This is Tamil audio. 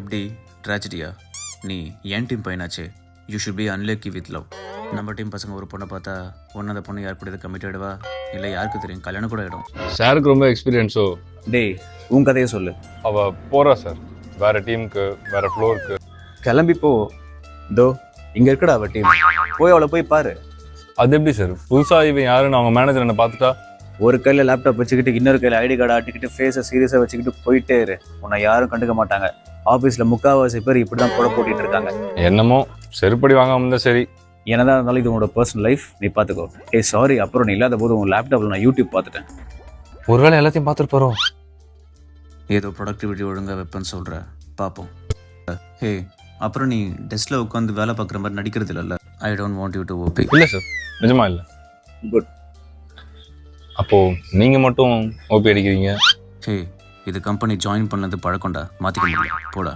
எப்படி ட்ராஜடியா? நீ என் டீம் பையனாச்சே. You should be unlucky with love. நம்ம டீம் பசங்க ஒரு பொண்ணை பார்த்தா ஒன்று அந்த பொண்ணு யார் கூட இது கமிட்டடுவா இல்லை யாருக்கு தெரியும் கல்யாணம் கூட ஆகிடும். சாருக்கு ரொம்ப எக்ஸ்பீரியன்ஸோ. டேய் உன் கதையை சொல்லு. அவள் போகிறா சார், வேறு டீமுக்கு, வேறு ஃப்ளோருக்கு. கிளம்பிப்போ. தோ இங்கே இருக்கடா அவள் டீம். போய் அவளை போய் பாரு. அது எப்படி சார்? புதுசாக இவன் யாருன்னு அவங்க மேனேஜர் என்ன பார்த்துட்டா? ஒரு கையில் லேப்டாப் வச்சுக்கிட்டு இன்னொரு கையில் ஐடி கார்டு ஆட்டிக்கிட்டு ஃபேஸை சீரியஸாக வச்சுக்கிட்டு போயிட்டே இரு. உன்னை யாரும் கண்டுக்க மாட்டாங்க. ஆஃபீஸில் முக்கால்வாசி பேர் இப்படி தான் கூட போட்டிட்டு இருக்காங்க. என்னமோ செருப்படி வாங்காம இருந்தால் சரி. என்னதான் இருந்தாலும் இது உன்னோட பர்சனல் லைஃப், நீ பார்த்துக்கோ. சாரி, அப்புறம் நீ இல்லாத போது உன் லேப்டாப்பில் நான் யூடியூப் பார்த்துட்டேன். ஒருவேளை எல்லாத்தையும் பார்த்துட்டு போகிறோம். ஏதோ ப்ரொடக்டிவிட்டி ஒழுங்காக வைப்பேன்னு சொல்கிற, பார்ப்போம். ஹே, அப்புறம் நீ டெஸ்கில் உட்காந்து வேலை பார்க்குற மாதிரி நடிக்கிறது இல்லைல்ல? I don't want you to OB. இல்லை சார், நிஜமா இல்லை. குட். அப்போது நீங்கள் மட்டும் ஓபி அடிக்கிறீங்க? ஹே, இது கம்பெனி ஜாயின் பண்ணது பழக்கம்டா, மாற்றிக்க முடியல. போடா.